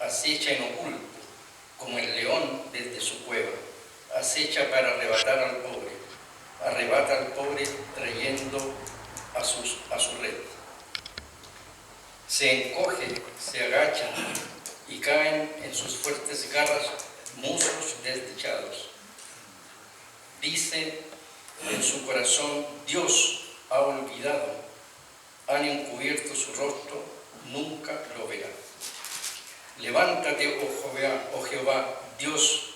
acecha en oculto, como el león desde su cueva, acecha para arrebata al pobre trayendo a su red. Se encoge, se agacha y caen en sus fuertes garras muslos desdichados. Dice en su corazón: Dios ha olvidado, han encubierto su rostro, nunca lo verá. Levántate, oh Jehová, Dios,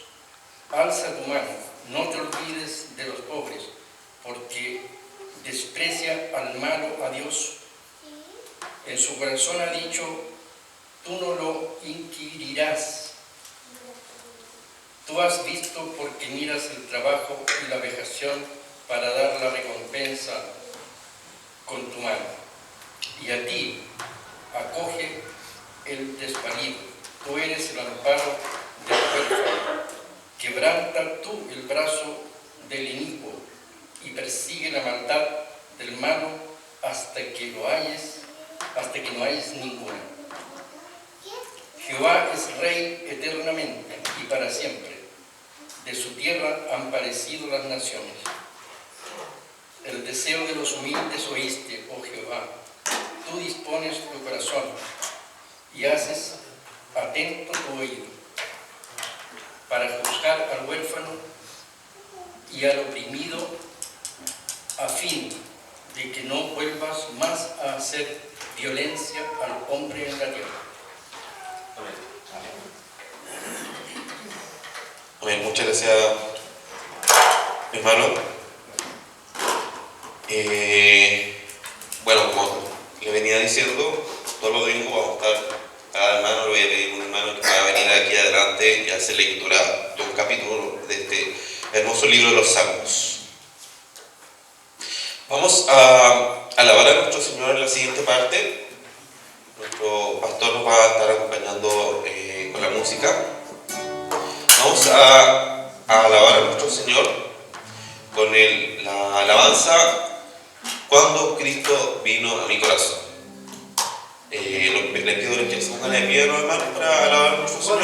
alza tu mano, no te olvides de los pobres, porque desprecia al malo a Dios. En su corazón ha dicho: tú no lo inquirirás. Tú has visto porque miras el trabajo y la vejación para dar la recompensa con tu mano. Y a ti acoge el desvalido. Tú eres el amparo del huérfano. Quebranta tú el brazo del inicuo y persigue la maldad del malo hasta que no hayes ninguna. Jehová es rey eternamente y para siempre. De su tierra han parecido las naciones. El deseo de los humildes oíste, oh Jehová. Tú dispones tu corazón y haces atento tu oído para juzgar al huérfano y al oprimido, a fin de que no vuelvas más a hacer violencia al hombre en la tierra. Amén. Muchas gracias, hermano. Bueno, como le venía diciendo, todos los domingos vamos a estar, cada hermano le voy a pedir a un hermano que va a venir aquí adelante y hacer lectura de un capítulo de este hermoso libro de los Salmos. Vamos a alabar a nuestro Señor en la siguiente parte. Nuestro pastor nos va a estar acompañando con la música. Vamos a alabar a nuestro Señor con la alabanza Cuando Cristo vino a mi corazón. Les pido que se pongan de pie, hermanos, para alabar a nuestro Señor.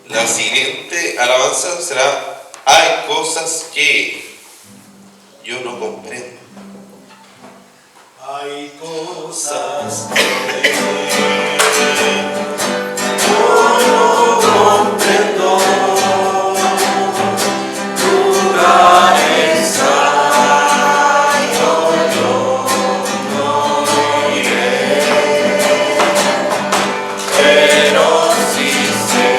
La siguiente alabanza será: hay cosas que yo no comprendo. Hay cosas que yo no comprendo. Tu grandeza yo no diré, pero sí sé.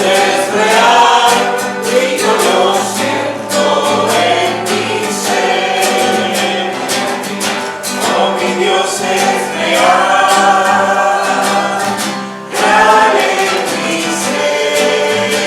Es real y yo lo siento en mi ser. Oh, mi Dios es real, real en mi ser.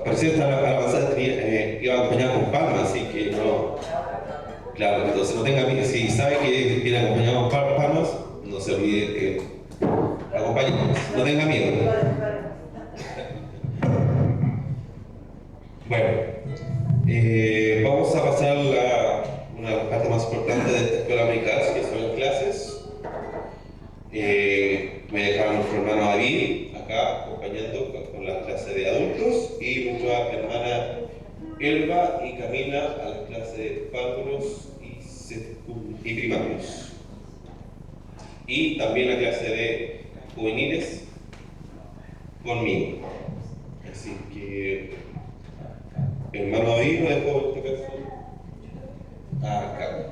Parecía esta alabanza iba acompañada con palmas, así que no. Claro, entonces no tenga miedo. Si sabe que viene acompañado con palmas, no se olvide que acompañemos. No tenga miedo. Bueno, vamos a pasar a una de las partes más importantes de esta escuela dominical, que son las clases. Me dejaron nuestro hermano David acá acompañando con la clase de adultos y nuestra hermana Elba y Camila a la clase de párvulos y primarios. Y también la clase de juveniles conmigo. Así que, hermano David, ¿no dejó esta canción? Acá.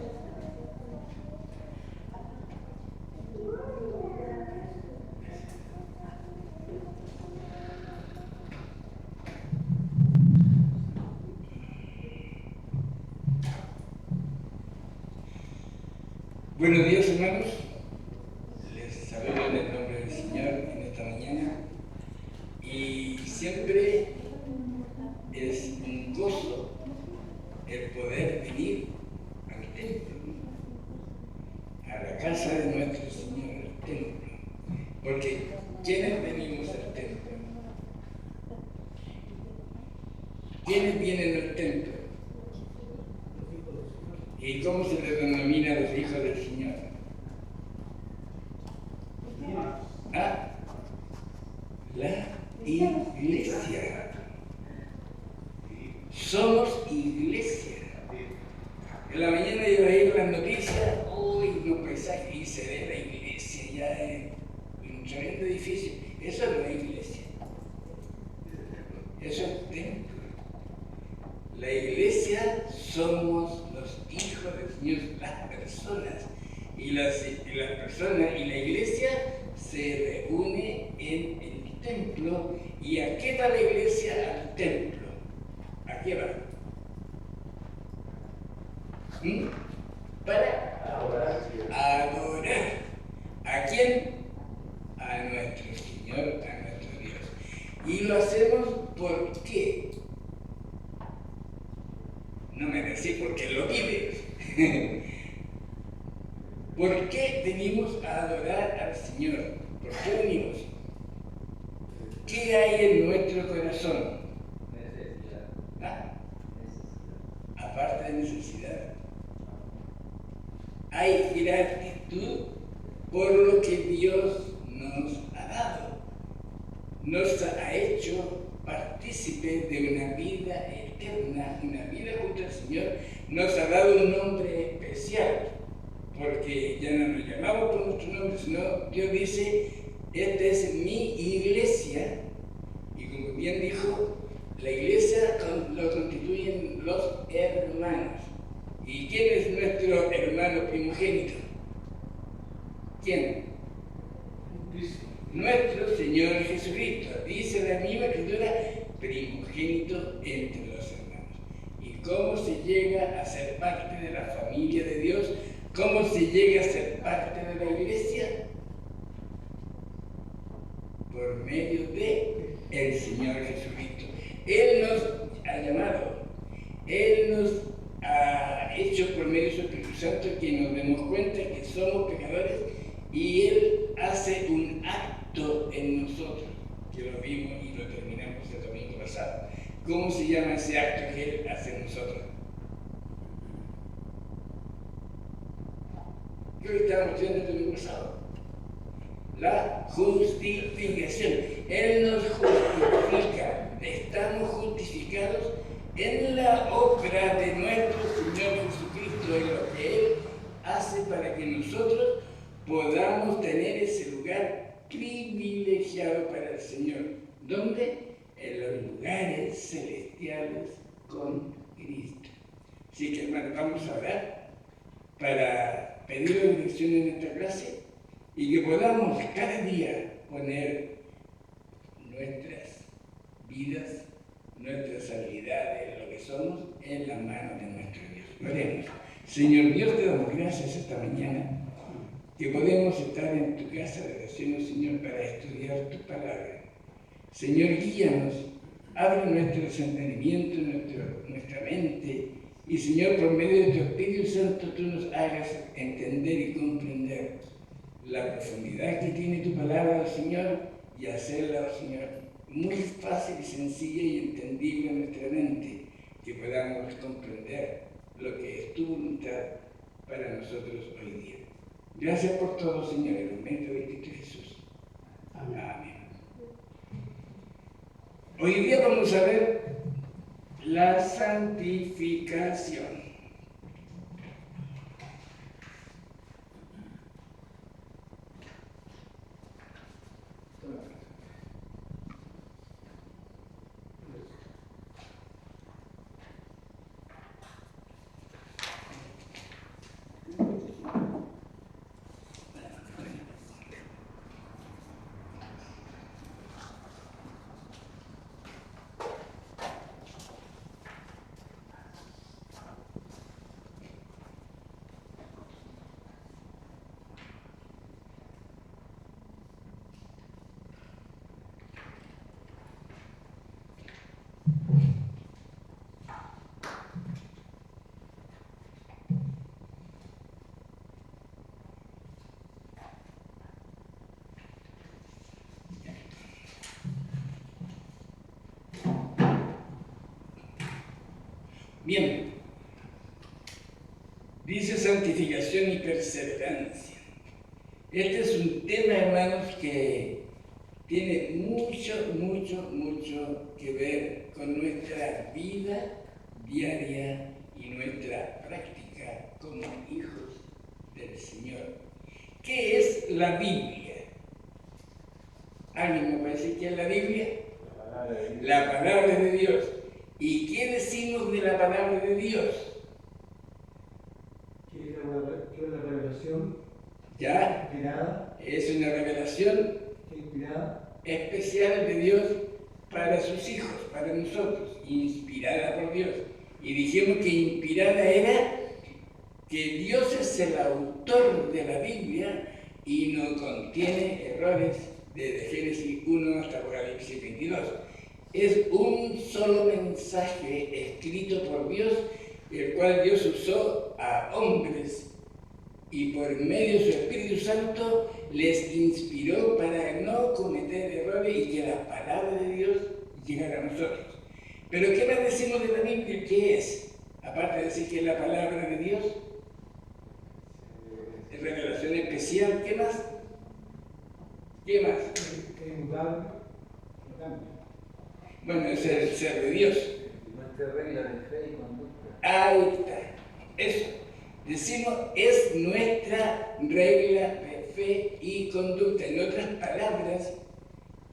Buenos días, hermanos. Les saludo en el nombre del Señor en esta mañana. Y siempre es un gozo el poder venir al templo, a la casa de nuestro Señor, al templo. Porque ¿quiénes venimos al templo? ¿Quiénes vienen al templo? ¿Y cómo se les denomina a los hijos del Señor? ¿Ah? La iglesia. Somos iglesia. En la mañana iba a ir las noticias, uy, unos paisajes, y se ve la iglesia ya en un tremendo edificio. Eso no es iglesia. Eso es templo. La iglesia somos los hijos del Señor, las personas. Y las personas y la iglesia se reúne en el templo. ¿Y a qué va la iglesia? Al templo. ¿A qué va? Para adorar. ¿A quién? A nuestro Señor, a nuestro Dios. Y lo hacemos ¿por qué? No me decís porque lo pide. ¿Por qué venimos a adorar al Señor? ¿Por qué venimos? ¿Qué hay en nuestro corazón? Necesidad. ¿Ah? Aparte de necesidad. Hay gratitud por lo que Dios nos ha dado. Nos ha hecho partícipe de una vida eterna, una vida junto al Señor. Nos ha dado un nombre especial, porque ya no nos llamamos por nuestro nombre, sino Dios dice, esta es mi iglesia, y como bien dijo, la iglesia lo constituyen los hermanos. ¿Y quién es nuestro hermano primogénito? ¿Quién? Cristo. Nuestro Señor Jesucristo. Dice la misma escritura, primogénito entre los hermanos. ¿Y cómo se llega a ser parte de la familia de Dios? ¿Cómo se llega a ser parte de la iglesia? Por medio de el Señor Jesucristo. Él nos ha llamado, Él nos ha hecho por medio de su Espíritu Santo que nos demos cuenta que somos pecadores y Él hace un acto en nosotros, que lo vimos y lo terminamos el domingo pasado. ¿Cómo se llama ese acto que Él hace en nosotros? ¿Qué hoy estábamos viendo el domingo pasado? La justificación. Él nos justifica. Estamos justificados en la obra de nuestro Señor Jesucristo, en lo que Él hace para que nosotros podamos tener ese lugar privilegiado para el Señor. ¿Dónde? En los lugares celestiales con Cristo. Así que, hermanos, vamos a orar para pedir la dirección en esta clase y que podamos cada día poner nuestras vidas, nuestras habilidades, lo que somos, en la mano de nuestro Dios. Oremos. Señor Dios, te damos gracias esta mañana que podemos estar en tu casa de oración, Señor, para estudiar tu palabra. Señor, guíanos, abre nuestro entendimiento, nuestra mente, y Señor, por medio de tu Espíritu Santo, tú nos hagas entender y comprender la profundidad que tiene tu palabra, Señor, y hacerla, Señor, muy fácil y sencilla y entendible en nuestra mente, que podamos comprender lo que es tu voluntad para nosotros hoy día. Gracias por todo, Señor, en el nombre de Cristo Jesús. Amén. Hoy día vamos a ver la santificación. Bien, dice santificación y perseverancia. Este es un tema, hermanos, que tiene mucho que ver con nuestra vida diaria y nuestra práctica como hijos del Señor. ¿Qué es la Biblia? ¿Alguien me puede decir qué es la Biblia? La palabra de Dios. ¿Y qué decimos de la palabra de Dios? ¿Qué es la revelación? ¿Ya? Inspirada. Es una revelación Inspirada. especial de Dios para sus hijos, para nosotros, inspirada por Dios. Y dijimos que inspirada era que Dios es el autor de la Biblia y no contiene errores desde Génesis 1 hasta Apocalipsis 22. Es un solo mensaje escrito por Dios, el cual Dios usó a hombres y por medio de su Espíritu Santo les inspiró para no cometer errores y que la palabra de Dios llegara a nosotros. Pero ¿qué más decimos de la Biblia? ¿Qué es? Aparte de decir que es la palabra de Dios, es revelación especial, ¿qué más? ¿Qué más? Que es inmutable, no cambia. Bueno, es el ser de Dios. Nuestra regla de fe y conducta. Ahí está. Eso. Decimos, es nuestra regla de fe y conducta. En otras palabras,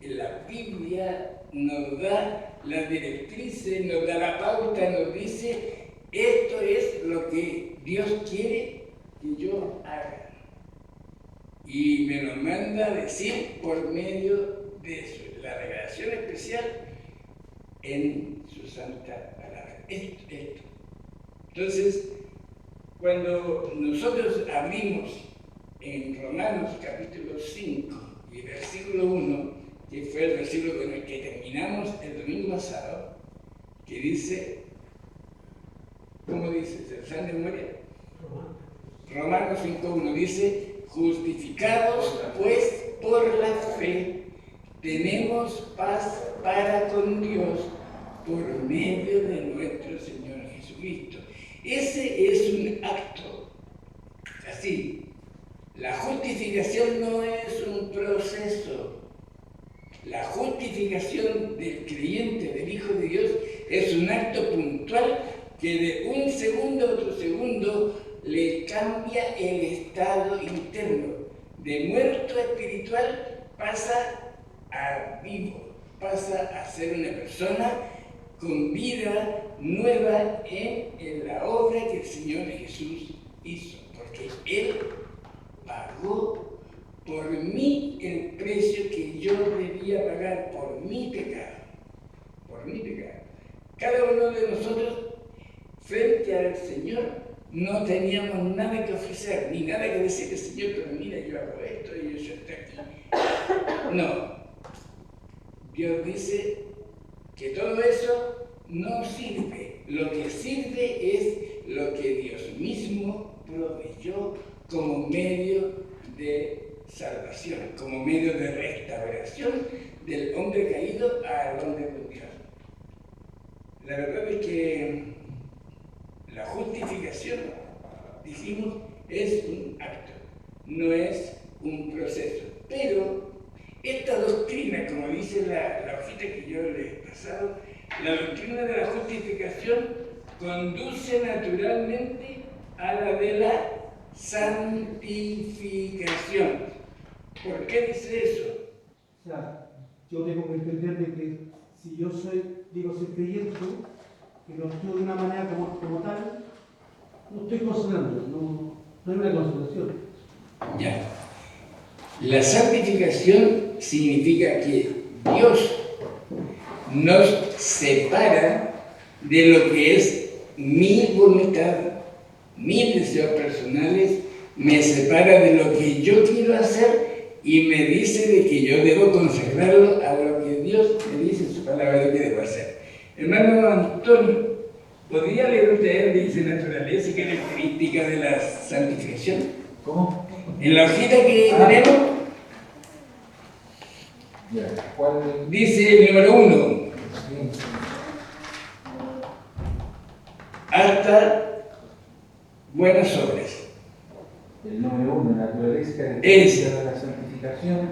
la Biblia nos da las directrices, nos da la pauta, nos dice, esto es lo que Dios quiere que yo haga. Y me lo manda a decir por medio de la revelación especial en su santa palabra. Esto. Entonces, cuando nosotros abrimos en Romanos capítulo 5 y versículo 1, que fue el versículo con el que terminamos el domingo pasado, que dice, ¿cómo dice? ¿Se lo saben de memoria? Romanos 5.1 dice, justificados pues por la fe, tenemos paz para con Dios por medio de nuestro Señor Jesucristo. Ese es un acto, así. La justificación no es un proceso. La justificación del creyente, del Hijo de Dios, es un acto puntual puntual que de un segundo a otro segundo le cambia el estado interno. De muerto espiritual pasa a vivo, pasa a ser una persona con vida nueva en la obra que el Señor Jesús hizo, porque Él pagó por mí el precio que yo debía pagar por mi pecado, por mi pecado. Cada uno de nosotros, frente al Señor, no teníamos nada que ofrecer, ni nada que decirle, Señor, pero mira, yo hago esto y yo estoy aquí. No. Dios dice que todo eso no sirve. Lo que sirve es lo que Dios mismo proveyó como medio de salvación, como medio de restauración del hombre caído al hombre con Dios. La verdad es que la justificación, dijimos, es un acto, no es un proceso. Pero esta doctrina, como dice la hojita que yo les he pasado, la doctrina de la justificación conduce naturalmente a la de la santificación. ¿Por qué dice eso? O sea, yo tengo que entender de que si yo soy creyente, que lo actúo de una manera como tal, no estoy considerando, no hay una consideración. Ya. La santificación significa que Dios nos separa de lo que es mi voluntad, mis deseos personales, me separa de lo que yo quiero hacer y me dice de que yo debo consagrarlo a lo que Dios me dice en su palabra de que debo hacer. Hermano Antonio, ¿podría leer usted, dice, naturaleza y características de la santificación? ¿Cómo? En la hojita que tenemos, Ya, ¿cuál? dice el número 1, Sí. hasta buenas obras. El número 1, naturaleza y Ese. características de la santificación.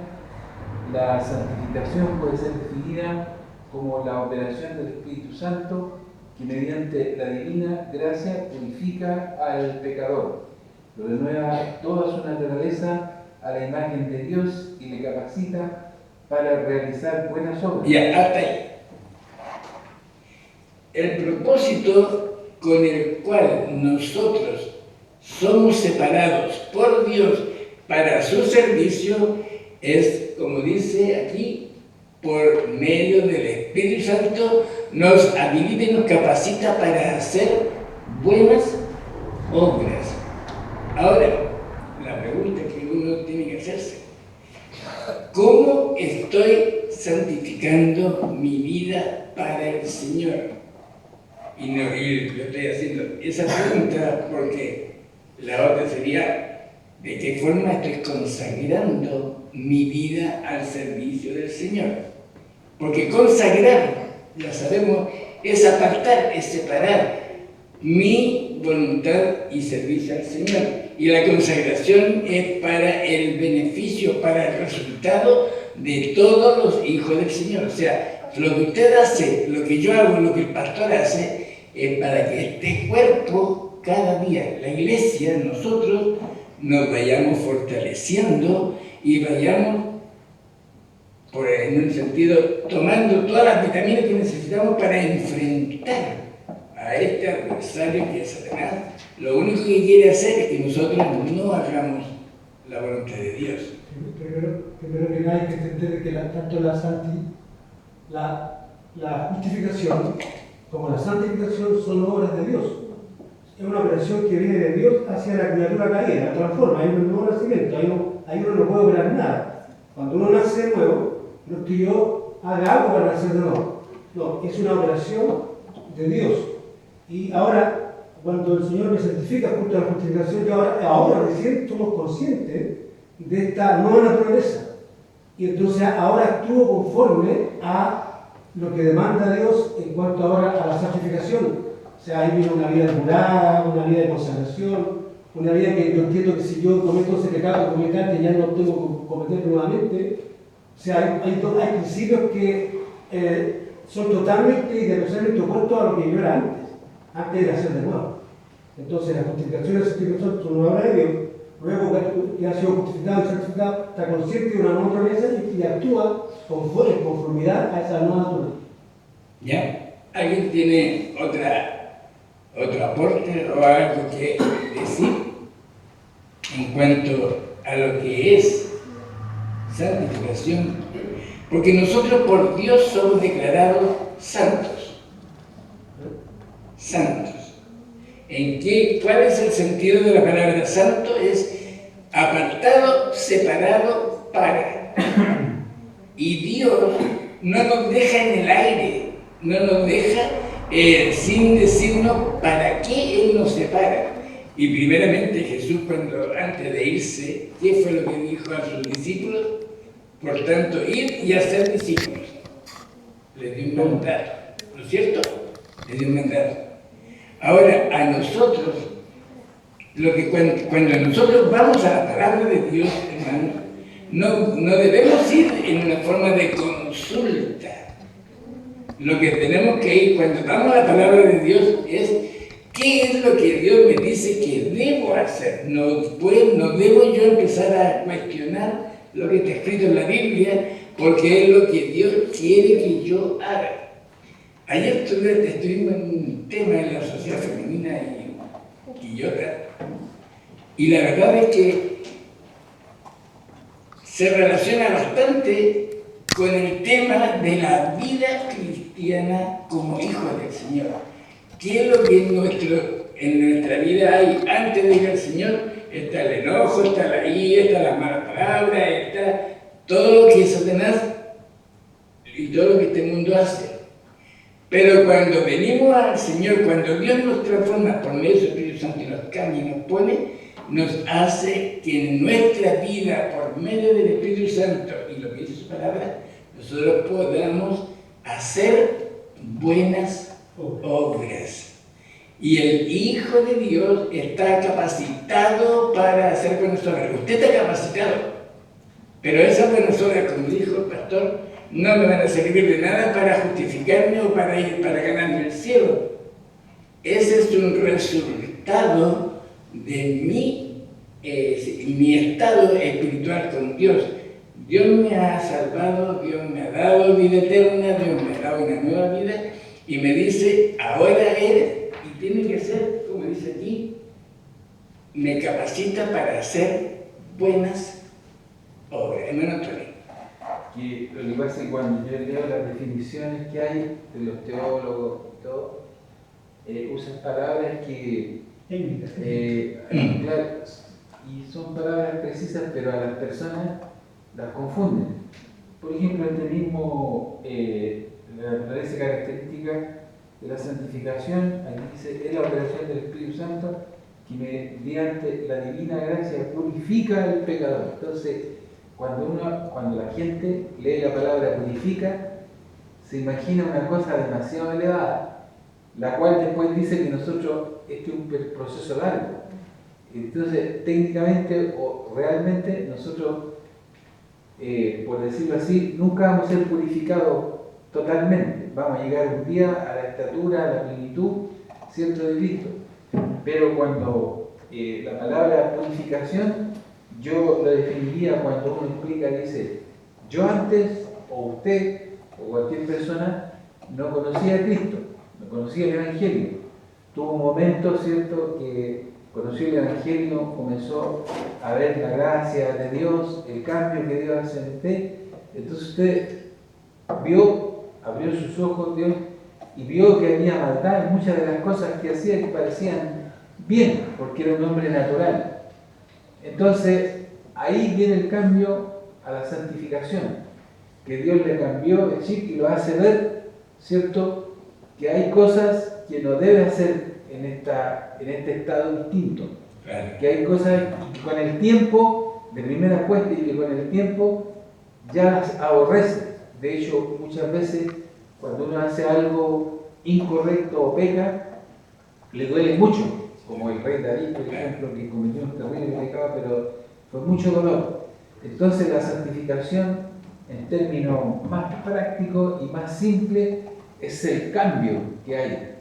La santificación puede ser definida como la operación del Espíritu Santo que mediante la divina gracia purifica al pecador, lo renueva toda su naturaleza a la imagen de Dios y le capacita para realizar buenas obras. Y hasta ahí. El propósito con el cual nosotros somos separados por Dios para su servicio es, como dice aquí, por medio del Espíritu Santo nos habilita y nos capacita para hacer buenas obras. Ahora, la pregunta que uno tiene que hacerse: ¿cómo estoy santificando mi vida para el Señor? Y lo estoy haciendo esa pregunta porque la otra sería: ¿de qué forma estoy consagrando mi vida al servicio del Señor? Porque consagrar, ya sabemos, es apartar, es separar mi voluntad y servicio al Señor. Y la consagración es para el beneficio, para el resultado de todos los hijos del Señor. O sea, lo que usted hace, lo que yo hago, lo que el pastor hace, es para que este cuerpo, cada día, la iglesia, nosotros, nos vayamos fortaleciendo y vayamos, en un sentido, tomando todas las vitaminas que necesitamos para enfrentar a este adversario que es Satanás. Lo único que quiere hacer es que nosotros no hagamos la voluntad de Dios. Primero que nada hay que entender que tanto la justificación como la santificación son obras de Dios. Es una operación que viene de Dios hacia la criatura caída, la transforma, hay un nuevo nacimiento, ahí uno no puede operar nada. Cuando uno nace de nuevo, no es que yo haga algo para nacer de nuevo, no, es una operación de Dios. Y ahora, cuando el Señor me santifica junto a la justificación, yo ahora recién somos conscientes de esta nueva naturaleza. Y entonces ahora actúo conforme a lo que demanda Dios en cuanto ahora a la santificación. O sea, ahí viene una vida depurada, una vida de consagración, una vida que yo entiendo que si yo cometo ese pecado que cometí antes ya no tengo que cometer nuevamente. O sea, hay principios que son totalmente y irreversiblemente opuestos a lo que yo era antes. antes de nacer de nuevo. Entonces la justificación y la santificación son una obra de Dios. Luego que ha sido justificado y santificado, está consciente de una nueva naturaleza y actúa en conformidad a esa nueva naturaleza. ¿Ya? ¿Alguien tiene otro aporte o algo que decir en cuanto a lo que es santificación? Porque nosotros por Dios somos declarados santos. Santos. ¿Cuál es el sentido de la palabra santo? Es apartado, separado para. Y Dios no nos deja en el aire, no nos deja sin decirnos para qué Él nos separa. Y primeramente Jesús, antes de irse, ¿qué fue lo que dijo a sus discípulos? Por tanto, ir y hacer discípulos. Les dio un mandato, ¿no es cierto? Les dio un mandato. Ahora, a nosotros, cuando nosotros vamos a la palabra de Dios, hermanos, no debemos ir en una forma de consulta. Lo que tenemos que ir cuando vamos a la palabra de Dios es qué es lo que Dios me dice que debo hacer. No debo yo empezar a cuestionar lo que está escrito en la Biblia, porque es lo que Dios quiere que yo haga. Ayer estuvimos en un tema en la sociedad femenina y Quillota, y la verdad es que se relaciona bastante con el tema de la vida cristiana como hijos del Señor. ¿Qué es lo que en nuestra vida hay antes de ir al Señor? Está el enojo, está la ira, está la mala palabra, está todo lo que Satanás y todo lo que este mundo hace. Pero cuando venimos al Señor, cuando Dios nos transforma por medio del Espíritu Santo y nos cambia y nos pone, nos hace que en nuestra vida, por medio del Espíritu Santo y lo que dice su palabra, nosotros podamos hacer buenas obras. Y el Hijo de Dios está capacitado para hacer buenas obras. Usted está capacitado, pero esas buenas obras, como dijo el pastor, no me van a servir de nada para justificarme o para ganarme el cielo. Ese es un resultado de mi estado espiritual con Dios. Dios me ha salvado, Dios me ha dado vida eterna, Dios me ha dado una nueva vida y me dice, ahora eres, y tiene que ser, como dice aquí, me capacita para hacer buenas obras. Hermano Tony. Que lo que pasa es que cuando yo leo las definiciones que hay de los teólogos y todo, usan palabras que claro, y son palabras precisas, pero a las personas las confunden. Por ejemplo, este mismo la naturaleza característica de la santificación, aquí dice, es la operación del Espíritu Santo que mediante la divina gracia purifica al pecador. Entonces, cuando la gente lee la palabra purifica, se imagina una cosa demasiado elevada, la cual después dice que nosotros, este es un proceso largo. Entonces, técnicamente o realmente nosotros, por decirlo así, nunca vamos a ser purificados totalmente. Vamos a llegar un día a la estatura, a la plenitud, ¿cierto?, de Cristo. Pero cuando la palabra purificación, yo lo definiría cuando uno explica, dice, yo antes, o usted, o cualquier persona, no conocía a Cristo, no conocía el Evangelio. Tuvo un momento, ¿cierto?, que conoció el Evangelio, comenzó a ver la gracia de Dios, el cambio que Dios hace en usted. Entonces usted abrió sus ojos, Dios, y vio que había maldad en muchas de las cosas que hacía que parecían bien, porque era un hombre natural. Entonces, ahí viene el cambio a la santificación, que Dios le cambió el chip y lo hace ver, ¿cierto?, que hay cosas que no debe hacer en este estado distinto. Claro. Que hay cosas que con el tiempo, de primera cuesta, y que con el tiempo ya las aborrece. De hecho, muchas veces, cuando uno hace algo incorrecto o peca, le duele mucho. Como el rey David, por ejemplo, que cometió un terrible pecado, pero fue mucho dolor. Entonces la santificación, en términos más prácticos y más simples, es el cambio que hay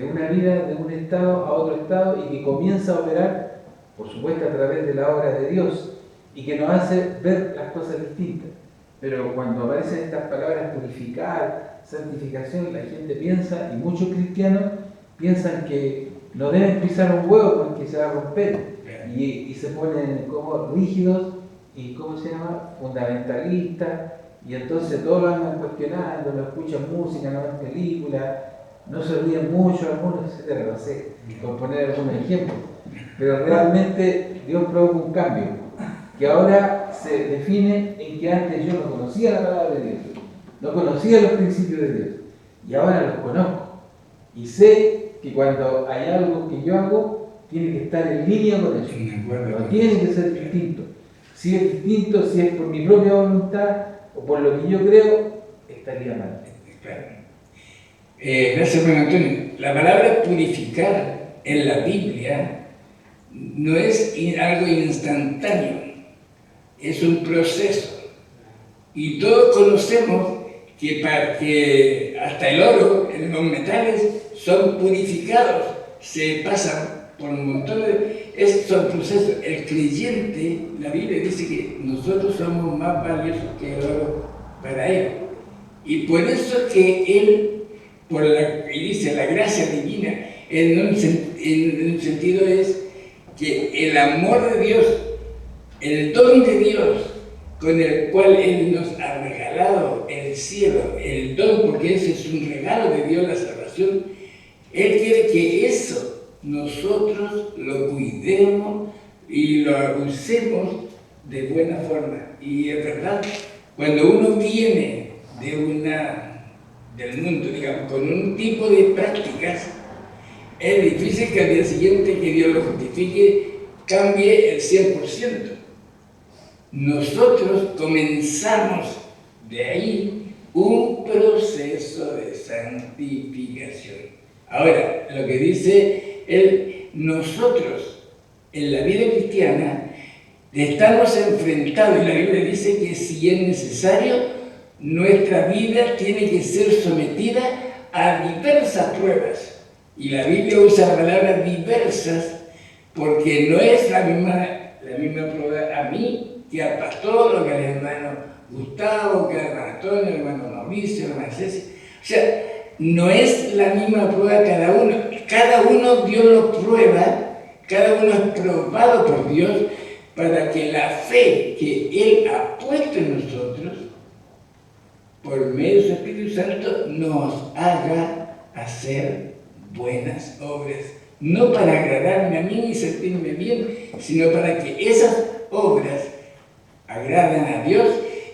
de una vida, de un estado a otro estado, y que comienza a operar, por supuesto, a través de la obra de Dios, y que nos hace ver las cosas distintas. Pero cuando aparecen estas palabras, purificar, santificación, la gente piensa, y muchos cristianos piensan que no deben pisar un huevo porque se va a romper, y se ponen como rígidos y, ¿cómo se llama?, fundamentalistas, y entonces todos lo andan cuestionando, no escuchan música, no ven películas, no se ríen mucho, algunos, etcétera, no sé, por poner algunos ejemplos. Pero realmente Dios provoca un cambio, que ahora se define en que antes yo no conocía la palabra de Dios, no conocía los principios de Dios, y ahora los conozco. Y sé que cuando hay algo que yo hago, tiene que estar en línea con eso, no tiene que ser distinto. Si es distinto, si es por mi propia voluntad o por lo que yo creo, estaría mal. Claro. Gracias, Juan Antonio. La palabra purificar en la Biblia no es algo instantáneo, es un proceso. Y todos conocemos que hasta el oro, los metales, son purificados, se pasan por un montón de... Son procesos. El creyente, la Biblia dice que nosotros somos más valiosos que el oro para Él. Y por eso que Él, y dice la gracia divina, en un sentido es que el amor de Dios, el don de Dios, con el cual Él nos ha regalado el cielo, el don, porque ese es un regalo de Dios, la salvación, Él quiere que eso nosotros lo cuidemos y lo usemos de buena forma. Y es verdad, cuando uno viene del mundo, digamos, con un tipo de prácticas, es difícil que al día siguiente que Dios lo justifique cambie el 100%. Nosotros comenzamos de ahí un proceso de santificación. Ahora, lo que dice nosotros en la vida cristiana estamos enfrentados, y la Biblia dice que si es necesario, nuestra vida tiene que ser sometida a diversas pruebas. Y la Biblia usa palabras diversas porque no es la misma prueba a mí que al pastor, o que al hermano Gustavo, que al hermano Antonio, al hermano Mauricio, al hermano Ceci. O sea, no es la misma prueba cada uno. Cada uno Dios lo prueba, cada uno es probado por Dios para que la fe que Él ha puesto en nosotros, por medio de su Espíritu Santo, nos haga hacer buenas obras. No para agradarme a mí ni sentirme bien, sino para que esas obras agraden a Dios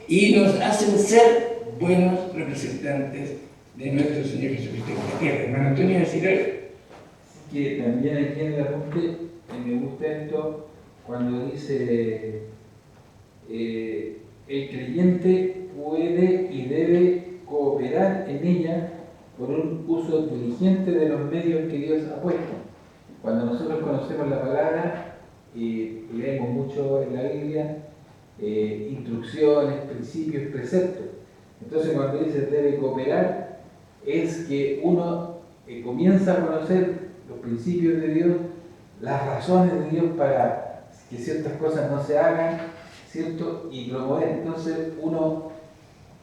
y nos hacen ser buenos representantes de nuestro Señor Jesucristo en la tierra. Hermano Antonio, decir algo. Que también aquí en el apunte me gusta esto cuando dice el creyente puede y debe cooperar en ella por un uso diligente de los medios que Dios ha puesto. Cuando nosotros conocemos la palabra y leemos mucho en la Biblia, instrucciones, principios, preceptos. Entonces cuando dice debe cooperar, es que uno comienza a conocer los principios de Dios, las razones de Dios para que ciertas cosas no se hagan, ¿cierto? Y promover. Entonces uno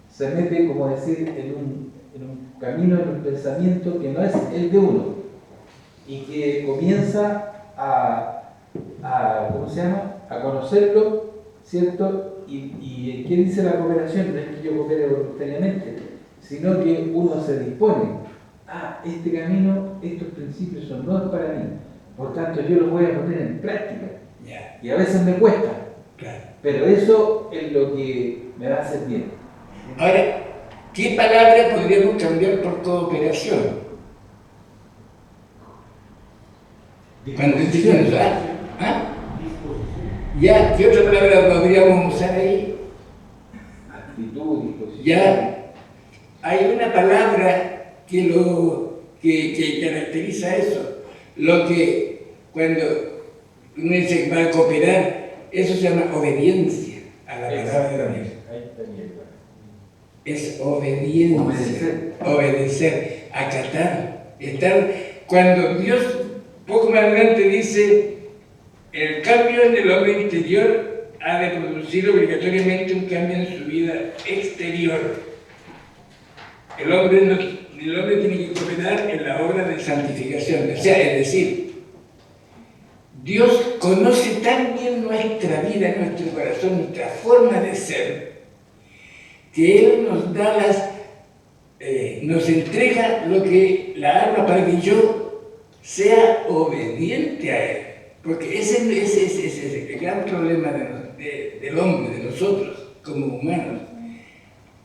se mete, como decir, en un camino, en un pensamiento que no es el de uno y que comienza ¿cómo se llama?, a conocerlo, ¿cierto? ¿Y qué dice la cooperación? No es que yo coopere voluntariamente, sino que uno se dispone. Este camino, estos principios son nuevos para mí, por tanto yo los voy a poner en práctica. Y a veces me cuesta, pero eso es lo que me va a hacer bien. Ahora, ¿qué palabra podríamos cambiar por cooperación? Cuando decimos, ya, ¿qué otra palabra podríamos usar ahí? Actitud, disposición. Ya, hay una palabra que caracteriza eso. Lo que cuando uno dice va a cooperar, eso se llama obediencia a la palabra de Dios. Es obediencia, obedecer, acatar, estar cuando Dios, poco más adelante, dice, el cambio en el hombre interior ha de producir obligatoriamente un cambio en su vida exterior. El hombre tiene que cooperar en la obra de santificación, o sea, es decir, Dios conoce tan bien nuestra vida, nuestro corazón, nuestra forma de ser, que Él nos da nos entrega lo que la arma para que yo sea obediente a Él. Porque ese es el gran problema del hombre, de nosotros como humanos,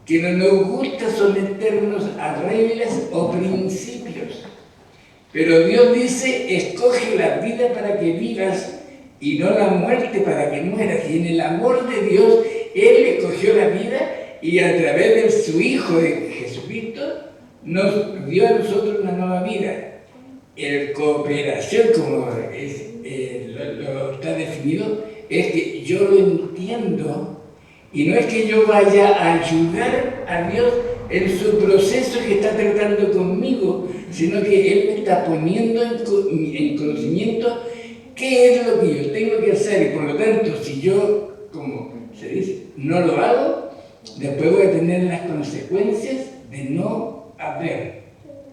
que no nos gusta someternos a reglas o principios. Pero Dios dice, escoge la vida para que vivas y no la muerte para que mueras. Y en el amor de Dios, Él escogió la vida y a través de su Hijo de Jesucristo nos dio a nosotros una nueva vida. El cooperación, como lo está definido, es que yo lo entiendo y no es que yo vaya a ayudar a Dios en su proceso que está tratando conmigo, sino que Él me está poniendo en conocimiento qué es lo que yo tengo que hacer, y por lo tanto, si yo, como se dice, no lo hago, después voy a tener las consecuencias de no haber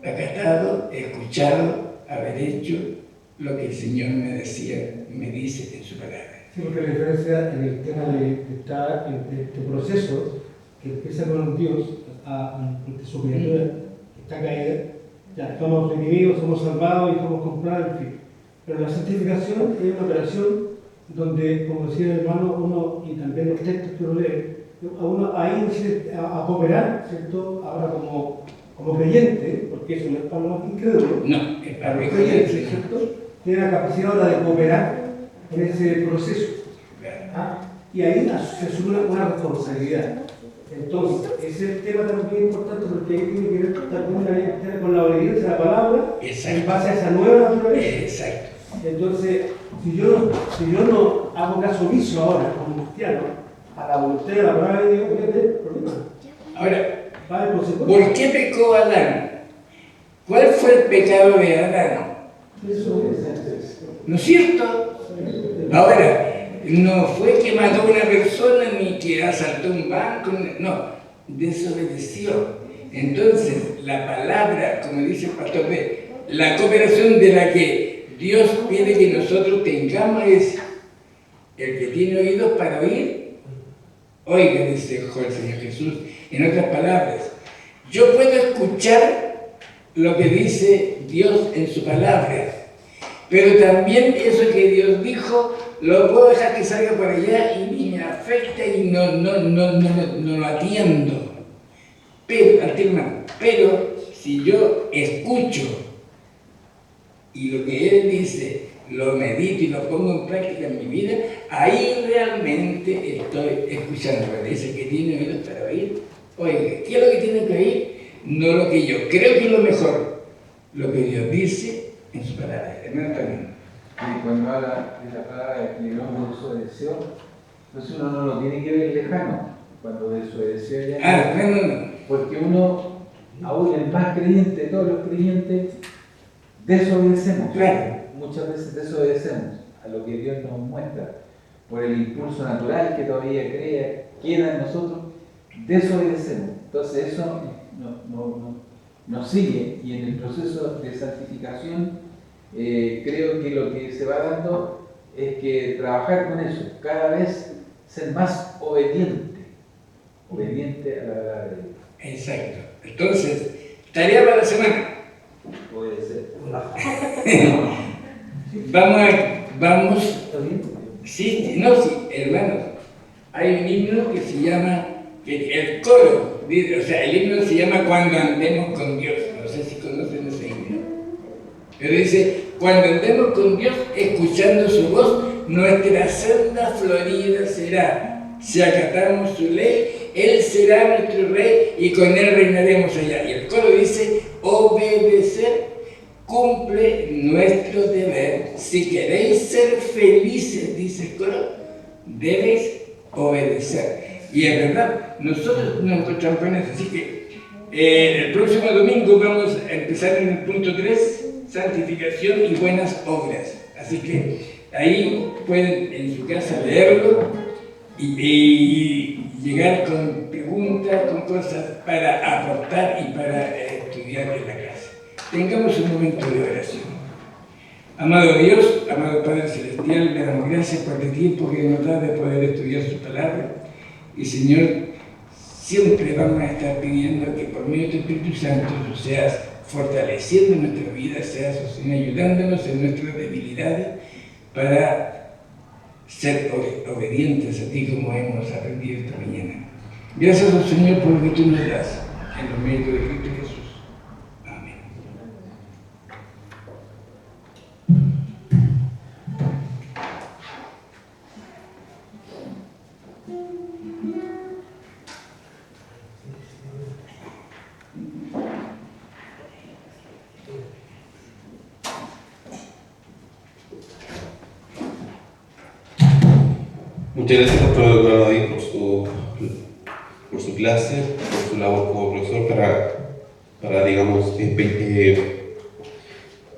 acatado, escuchado, haber hecho lo que el Señor me dice en su palabra. Sí, porque la diferencia en el tema de este proceso que empieza con Dios ante su criatura que está caída, ya somos redimidos, somos salvados y somos comprados, en fin. Pero la santificación es una operación donde, como decía el hermano, uno, y también los textos que uno lee, a uno ahí a cooperar, ¿cierto? Ahora como creyente, porque eso no es para los incrédulos, no, es para los creyentes, ¿cierto? Tiene la capacidad ahora de cooperar en ese proceso. ¿Ah? Y ahí se asume una responsabilidad. Entonces, ese es el tema también importante porque ahí tiene que ver también con la obediencia a la palabra. Exacto. En base a esa nueva naturaleza. Exacto. Entonces, si yo no hago caso omiso ahora como cristiano a la voluntad de la palabra de Dios, voy a tener problemas. Ahora, ¿por qué pecó Adán? ¿Cuál fue el pecado de Adán? ¿No es cierto? Ahora, no fue que mató a una persona ni que asaltó un banco, no, desobedeció. Entonces, la palabra, como dice el pastor B, la cooperación de la que Dios pide que nosotros tengamos es el que tiene oídos para oír, oiga, dice el Señor Jesús. En otras palabras, yo puedo escuchar lo que dice Dios en su palabra, pero también eso que Dios dijo lo puedo dejar que salga por allá y me afecta y no lo atiendo. Pero si yo escucho y lo que Él dice lo medito y lo pongo en práctica en mi vida, ahí realmente estoy escuchando. Dice que tiene oídos para oír. Oiga, ¿qué es lo que tienen que oír? No lo que yo creo que es lo mejor, lo que Dios dice en su palabra. Hermano también. Y cuando habla de la palabra que el hombre desobedeció, entonces uno no lo tiene que ver lejano. Cuando desobedeció ya. No. Porque uno, aún el más creyente, todos los creyentes, desobedecemos. Claro. Muchas veces desobedecemos a lo que Dios nos muestra por el impulso natural que todavía queda en nosotros, desobedecemos. Entonces eso nos sigue, y en el proceso de santificación creo que lo que se va dando es que trabajar con eso, cada vez ser más obediente a la palabra de Dios. Exacto. Entonces, tarea para la semana. Obedecer. Vamos. Sí, hermanos. Hay un himno que se llama, el coro, o sea, el himno se llama Cuando andemos con Dios. No sé si conocen ese himno. Pero dice, cuando andemos con Dios, escuchando su voz, nuestra senda florida será. Si acatamos su ley, Él será nuestro rey y con Él reinaremos allá. Y el coro dice, obedecer cumple nuestro deber. Si queréis ser felices, dice el coro, debéis obedecer. Y es verdad, nosotros nos encontramos con eso. Así que El próximo domingo vamos a empezar en el punto 3, santificación y buenas obras. Así que ahí pueden en su casa leerlo y llegar con preguntas, con cosas para aportar y para estudiar en la casa. Tengamos un momento de oración. Amado Dios, amado Padre Celestial, le damos gracias por el tiempo que nos da de poder estudiar su palabra. Y Señor, siempre vamos a estar pidiendo que por medio de tu Espíritu Santo tú seas fortaleciendo nuestra vida, seas ayudándonos en nuestras debilidades para ser obedientes a ti como hemos aprendido esta mañana. Gracias al Señor por lo que tú nos das en los méritos de Cristo Jesús. Amén. Muchas gracias, doctor David, por su clase, por su labor como profesor para digamos,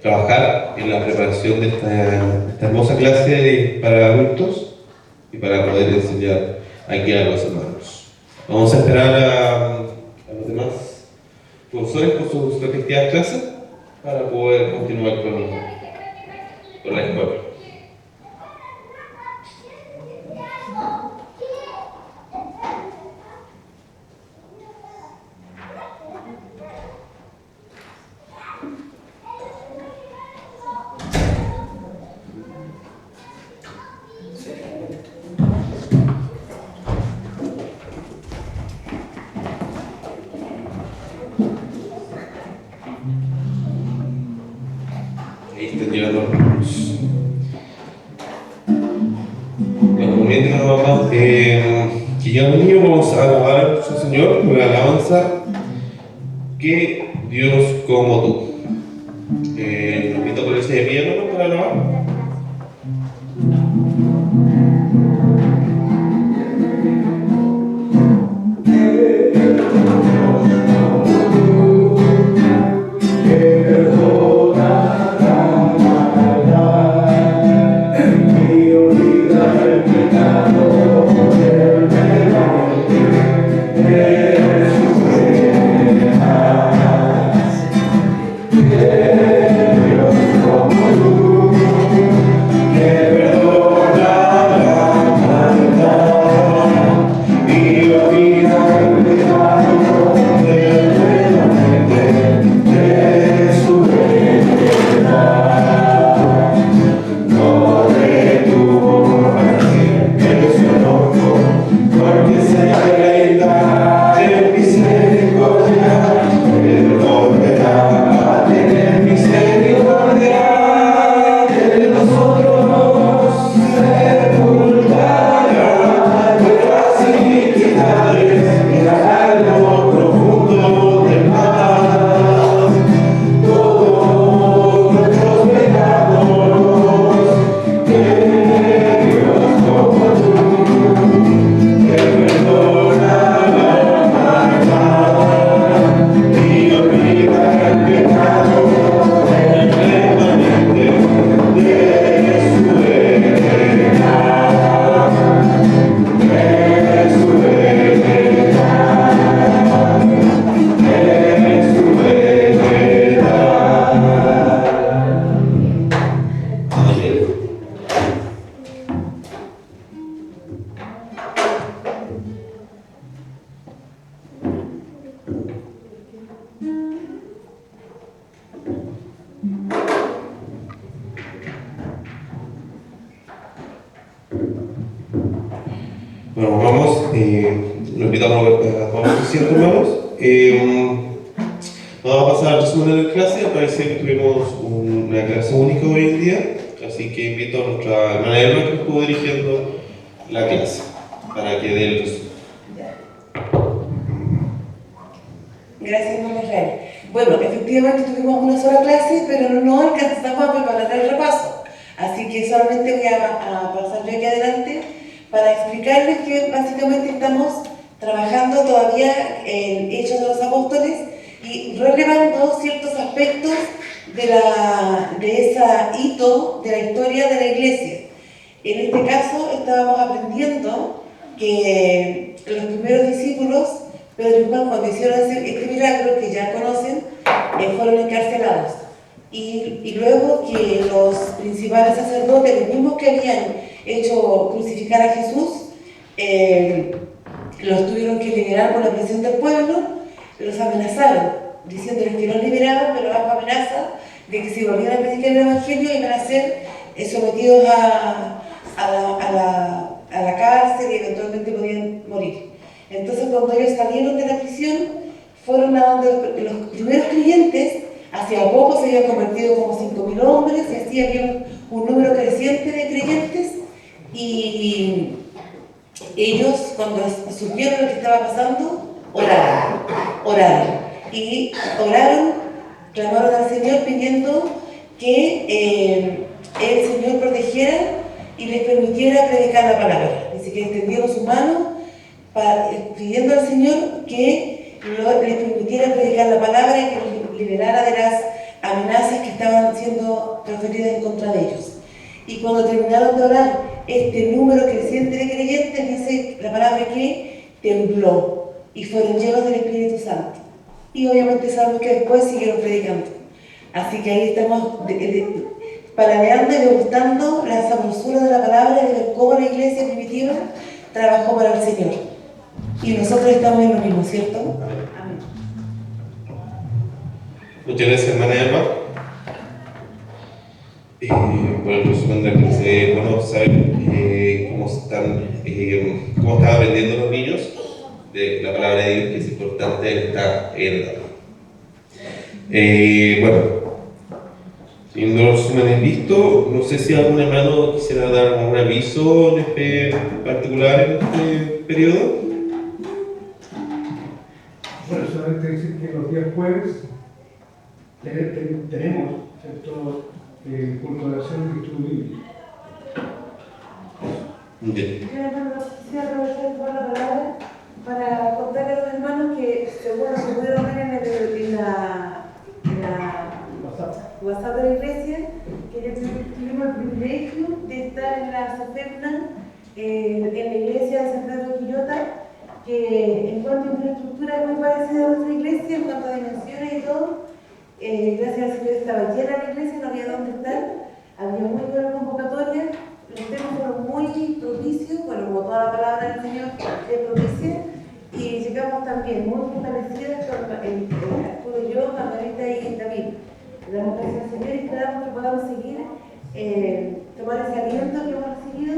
trabajar en la preparación de esta hermosa clase para adultos y para poder enseñar aquí a los hermanos. Vamos a esperar a los demás profesores con sus respectivas clases para poder continuar con la escuela. Ahí están llegando los niños. Bueno, mientras vamos, que llegan los niños, vamos a alabar a nuestro Señor con la alabanza que Dios como tú. Los invito a ponerse de pie, hermanos, para alabar. Bueno, vamos, lo invitamos a ciertos hermanos. Vamos a pasar al resumen de la clase. Parece que tuvimos una clase única hoy en día, así que invito a nuestra hermana Elma que estuvo dirigiendo la clase para que dé el resumen. Gracias, hermano Israel. Bueno, efectivamente tuvimos una sola clase, pero no alcanzamos a preparar el repaso. Así que solamente voy a pasar yo aquí adelante para explicarles que básicamente estamos trabajando todavía en Hechos de los Apóstoles y relevando ciertos aspectos de ese hito de la historia de la iglesia. En este caso estábamos aprendiendo que los primeros discípulos, Pedro y Juan, cuando hicieron este milagro que ya conocen, fueron encarcelados. Y luego que los principales sacerdotes, los mismos que habían hecho crucificar a Jesús, los tuvieron que liberar por la presión del pueblo, los amenazaron, diciéndoles que los liberaban, pero bajo amenaza de que si volvían a predicar el Evangelio iban a ser sometidos a la cárcel y eventualmente podían morir. Entonces cuando ellos salieron de la prisión, fueron a donde los primeros creyentes, hacia poco se habían convertido como 5.000 hombres, y así había un número creciente de creyentes, y ellos, cuando supieron lo que estaba pasando, oraron, clamaron al Señor pidiendo que el Señor protegiera y les permitiera predicar la palabra. Dice que extendieron su mano pidiendo al Señor que les permitiera predicar la palabra y que los liberara de las amenazas que estaban siendo transferidas en contra de ellos. Y cuando terminaron de orar, este número creciente de creyentes, dice la palabra que tembló y fueron llenos del Espíritu Santo. Y obviamente sabemos que después siguieron predicando. Así que ahí estamos paladeando y degustando la sabrosura de la palabra y de ver cómo la iglesia primitiva trabajó para el Señor. Y nosotros estamos en lo mismo, ¿cierto? Amén. Muchas gracias, hermana Elma. Por el resumen de la clase, bueno, saben cómo están aprendiendo los niños de la palabra de Dios, que es importante esta heredad. Bueno, teniendo los resúmenes listos, no sé si algún hermano quisiera dar algún aviso en este particular en este periodo. Bueno, solamente decir que los días jueves tenemos culto de oración y estudio bíblico. Bien. Quisiera aprovechar toda la palabra para contarle a los hermanos que, según lo que pudieron ver en la WhatsApp de la iglesia, que tuvimos el privilegio de estar en la Soferna, en la iglesia de San Pedro de Quillota, que en cuanto a infraestructura es muy parecida a nuestra iglesia, en cuanto a dimensiones y todo. Gracias al Señor estaba llena la iglesia, no había dónde estar, había muy buena convocatoria, los temas fueron muy propicios, bueno, como toda la palabra del Señor es propicia, y llegamos también muy fortalecidas con Arturo y yo, Margarita y David. Le damos gracias al Señor y esperamos que podamos seguir, tomar ese aliento que hemos recibido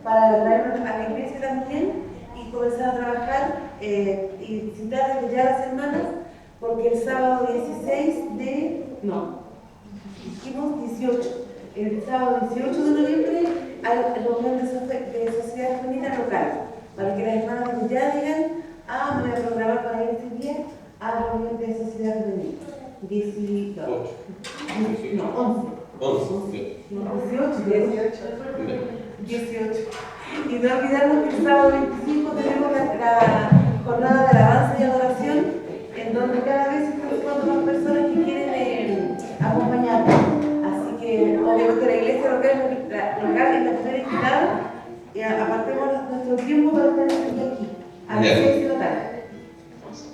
para traernos a la iglesia también y comenzar a trabajar y citar desde ya a las hermanas, porque el sábado 18, el sábado 18 de noviembre hay reunión de sociedad femenina local, para que las hermanas ya digan, me voy a programar para ir ese día a la reunión de sociedad femenina. 18. Y no olvidarnos que el sábado 25 tenemos la jornada de alabanza y adoración, en donde cada vez se están sumando más personas que quieren acompañarnos. Así que obviamente la iglesia local es la primera invitada, y apartemos nuestro tiempo para estar aquí, a las 6 de la tarde.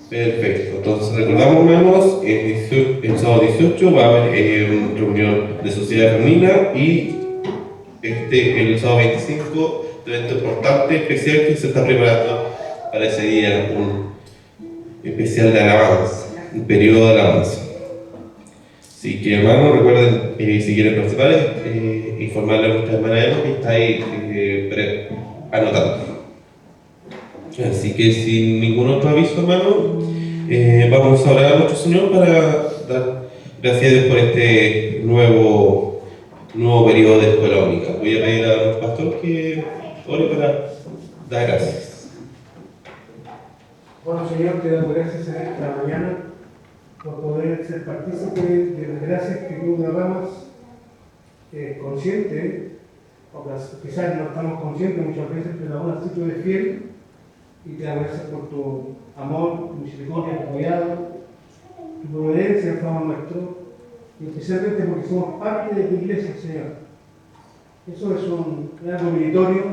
Perfecto, entonces recordamos, hermanos, el sábado 18 va a haber una reunión de sociedad femenina y el sábado 25 un evento importante, especial que se está preparando para ese día, un especial de alabanza, un periodo de alabanza. Así que, hermanos, recuerden, si quieren participar, informarle a nuestra hermana Eva que está ahí anotando. Así que, sin ningún otro aviso, hermano, vamos a orar a nuestro Señor para dar gracias a Dios por este nuevo periodo de escuela única. Voy a pedir a nuestro pastor que ore para dar gracias. Bueno, Señor, te damos gracias en esta mañana por poder ser partícipe de las gracias que tú derramas consciente, o quizás no estamos conscientes muchas veces, pero aún así tú eres fiel y te damos gracias por tu amor, tu misericordia, tu cuidado, tu providencia en favor nuestro, y especialmente porque somos parte de tu iglesia, Señor. Eso es algo meritorio,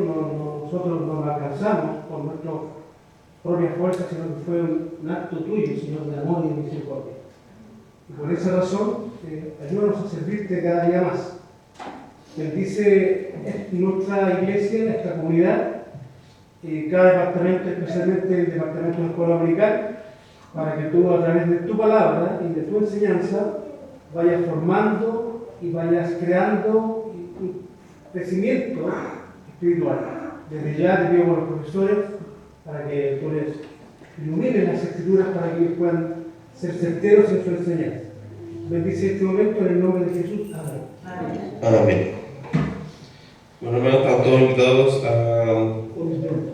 nosotros no lo alcanzamos por nuestra propia fuerza, sino que fue un acto tuyo, Señor, de amor y de misericordia. Y por esa razón, ayúdanos a servirte cada día más. Bendice nuestra iglesia, nuestra comunidad, cada departamento, especialmente el departamento de escuela dominical, para que tú, a través de tu palabra y de tu enseñanza, vayas formando y vayas creando un crecimiento espiritual. Desde ya te pido por los profesores para que tú les ilumines las escrituras para que ellos puedan ser certeros en su enseñanza. Bendice este momento en el nombre de Jesús. Amén. Amén. Bueno, hermanos, están todos invitados a